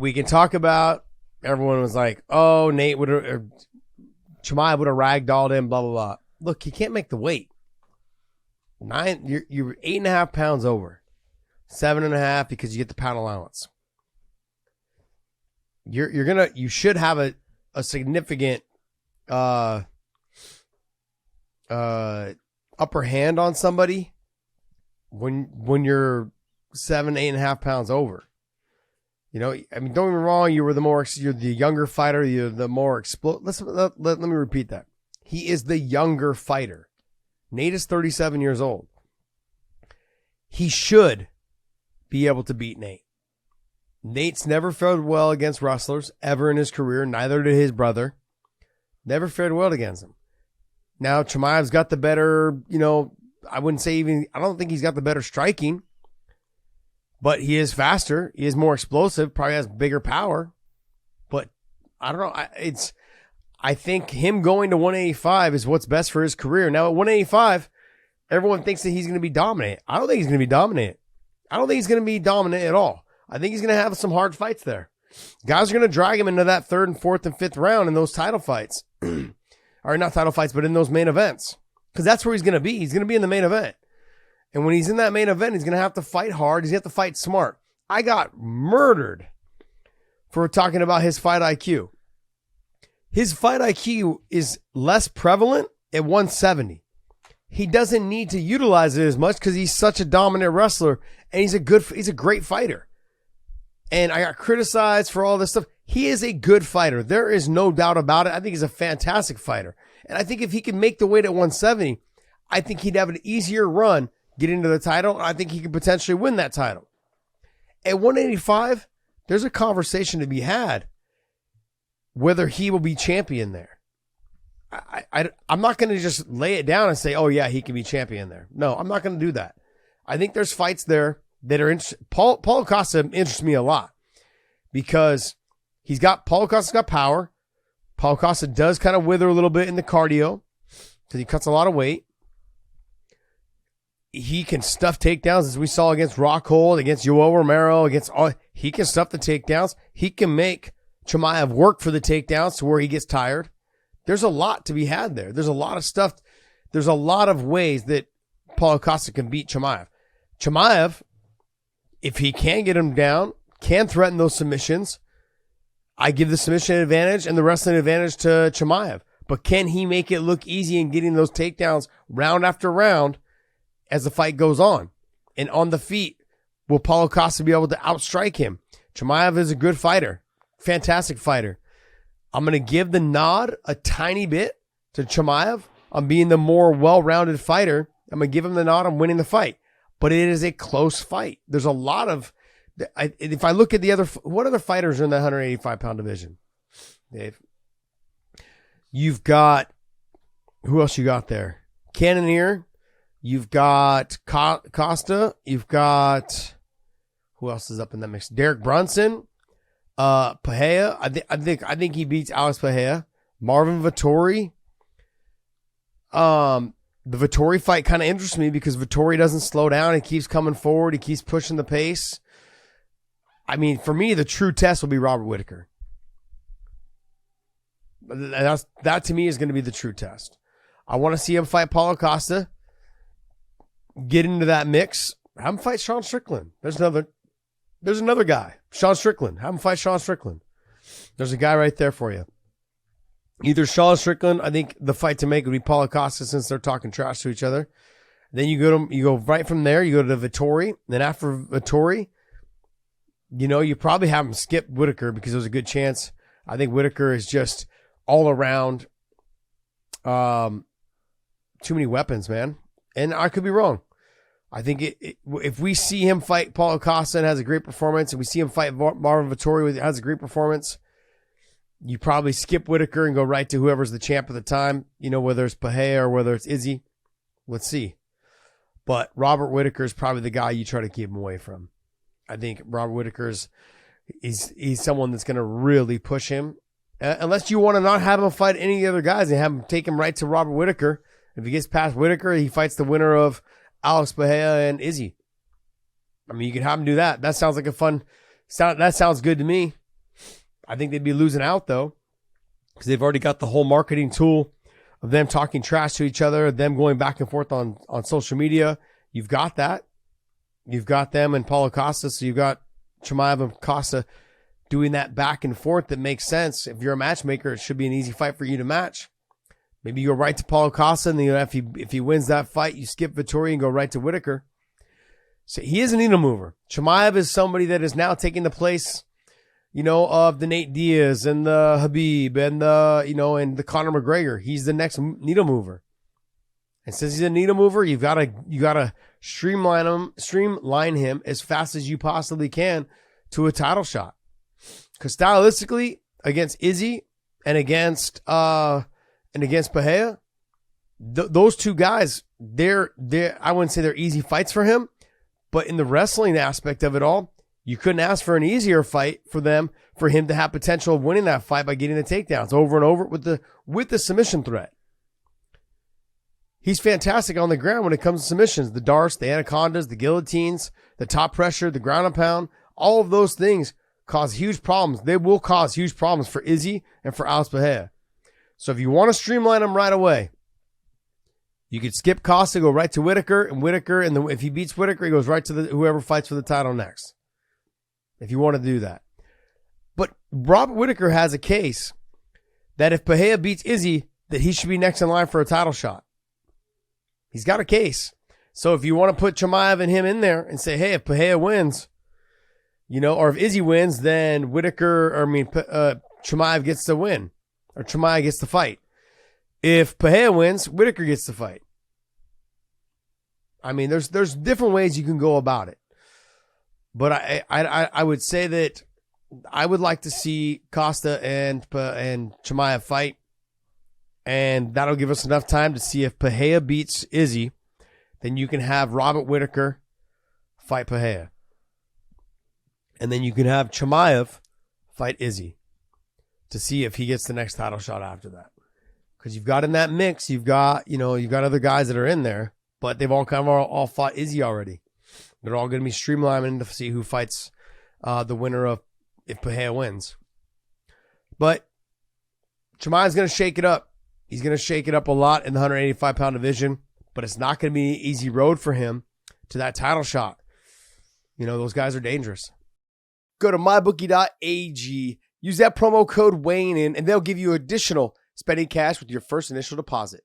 we can talk about, everyone was like, oh, Nate would have, Chimaev would have ragdolled him, blah, blah, blah. Look, he can't make the weight. You're 8.5 pounds over. 7.5 because you get the pound allowance. You should have a significant upper hand on somebody when you're 8.5 pounds over. You know, I mean, don't get me wrong. You're the younger fighter. You're the more explosive. Let me repeat that. He is the younger fighter. Nate is 37 years old. He should be able to beat Nate. Nate's never fared well against wrestlers ever in his career. Neither did his brother. Never fared well against him. Now, Chimaev's got the better, I don't think he's got the better striking, but he is faster. He is more explosive, probably has bigger power, but I don't know. I think him going to 185 is what's best for his career. Now at 185, everyone thinks that he's going to be dominant. I don't think he's going to be dominant. I don't think he's going to be dominant at all. I think he's going to have some hard fights there. Guys are going to drag him into that 3rd and 4th and 5th round in those title fights. Or not title fights, but in those main events. Because that's where he's going to be. He's going to be in the main event. And when he's in that main event, he's going to have to fight hard. He's going to have to fight smart. I got murdered for talking about his fight IQ. His fight IQ is less prevalent at 170. He doesn't need to utilize it as much because he's such a dominant wrestler and he's a great fighter. And I got criticized for all this stuff. He is a good fighter. There is no doubt about it. I think he's a fantastic fighter. And I think if he can make the weight at 170, I think he'd have an easier run getting to the title. I think he could potentially win that title. At 185, there's a conversation to be had whether he will be champion there. I'm not going to just lay it down and say, oh, yeah, he can be champion there. No, I'm not going to do that. I think there's fights there that are interesting. Paulo Costa interests me a lot because Paulo Costa's got power. Paulo Costa does kind of wither a little bit in the cardio because he cuts a lot of weight. He can stuff takedowns, as we saw against Rockhold, against Yoel Romero, he can stuff the takedowns. He can make Chimaev work for the takedowns to where he gets tired. There's a lot to be had there. There's a lot of stuff. There's a lot of ways that Paulo Costa can beat Chimaev. Chimaev, if he can get him down, can threaten those submissions. I give the submission advantage and the wrestling advantage to Chimaev. But can he make it look easy in getting those takedowns round after round as the fight goes on? And on the feet, will Paulo Costa be able to outstrike him? Chimaev is a good fighter. Fantastic fighter. I'm going to give the nod a tiny bit to Chimaev on being the more well-rounded fighter. I'm going to give him the nod on winning the fight. But it is a close fight. There's a lot of... if I look at the other... What other fighters are in the 185-pound division, Dave? You've got... Who else you got there? Cannonier. You've got Costa. You've got... Who else is up in that mix? Derek Brunson. Pereira. I think he beats Alex Pereira. Marvin Vettori. The Vettori fight kind of interests me because Vettori doesn't slow down. He keeps coming forward. He keeps pushing the pace. I mean, for me, the true test will be Robert Whittaker. That to me is going to be the true test. I want to see him fight Paulo Costa. Get into that mix. Have him fight Sean Strickland. There's another guy. Sean Strickland. Have him fight Sean Strickland. There's a guy right there for you. Either Sean Strickland, I think the fight to make would be Paulo Costa since they're talking trash to each other. Then you go right from there, you go to Vettori. Then after Vettori, you probably have him skip Whittaker because there's a good chance. I think Whittaker is just all around too many weapons, man. And I could be wrong. I think if we see him fight Paulo Costa and has a great performance, and we see him fight Marvin Vettori has a great performance, you probably skip Whittaker and go right to whoever's the champ at the time, whether it's Pereira or whether it's Izzy. Let's see. But Robert Whittaker is probably the guy you try to keep him away from. I think Robert Whittaker he's someone that's going to really push him. Unless you want to not have him fight any of the other guys and have him take him right to Robert Whittaker. If he gets past Whittaker, he fights the winner of Alex Pereira and Izzy. I mean, you can have him do that. That sounds like that sounds good to me. I think they'd be losing out, though, because they've already got the whole marketing tool of them talking trash to each other, them going back and forth on social media. You've got that. You've got them and Paulo Costa, so you've got Chimaev and Costa doing that back and forth that makes sense. If you're a matchmaker, it should be an easy fight for you to match. Maybe you go right to Paulo Costa, and then if he wins that fight, you skip Vettori and go right to Whitaker. So he is a needle mover. Chimaev is somebody that is now taking the place, of the Nate Diaz and the Habib and and the Conor McGregor. He's the next needle mover. And since he's a needle mover, you gotta streamline him as fast as you possibly can to a title shot. Because stylistically, against Izzy and against Pereira, those two guys, they're I wouldn't say they're easy fights for him, but in the wrestling aspect of it all, you couldn't ask for an easier fight for him to have potential of winning that fight by getting the takedowns over and over with the submission threat. He's fantastic on the ground when it comes to submissions. The darts, the anacondas, the guillotines, the top pressure, the ground and pound, all of those things cause huge problems. They will cause huge problems for Izzy and for Alex Pereira. So if you want to streamline them right away, you could skip Costa, go right to Whitaker, and if he beats Whitaker, he goes right to whoever fights for the title next. If you want to do that. But Robert Whitaker has a case that if Pereira beats Izzy, that he should be next in line for a title shot. He's got a case. So if you want to put Chimaev and him in there and say, hey, if Pereira wins, or if Izzy wins, then Chimaev gets the win, or Chimaev gets the fight. If Pereira wins, Whitaker gets the fight. I mean, there's different ways you can go about it. But I would say that I would like to see Costa and Chimaev fight. And that'll give us enough time to see if Pereira beats Izzy. Then you can have Robert Whitaker fight Pereira. And then you can have Chimaev fight Izzy to see if he gets the next title shot after that. Because you've got in that mix, you've got other guys that are in there, but they've all kind of all fought Izzy already. They're all going to be streamlining to see who fights the winner of if Pereira wins. But Chimaev's going to shake it up. He's going to shake it up a lot in the 185-pound division, but it's not going to be an easy road for him to that title shot. Those guys are dangerous. Go to mybookie.ag. Use that promo code WEIGHING IN, and they'll give you additional spending cash with your first initial deposit.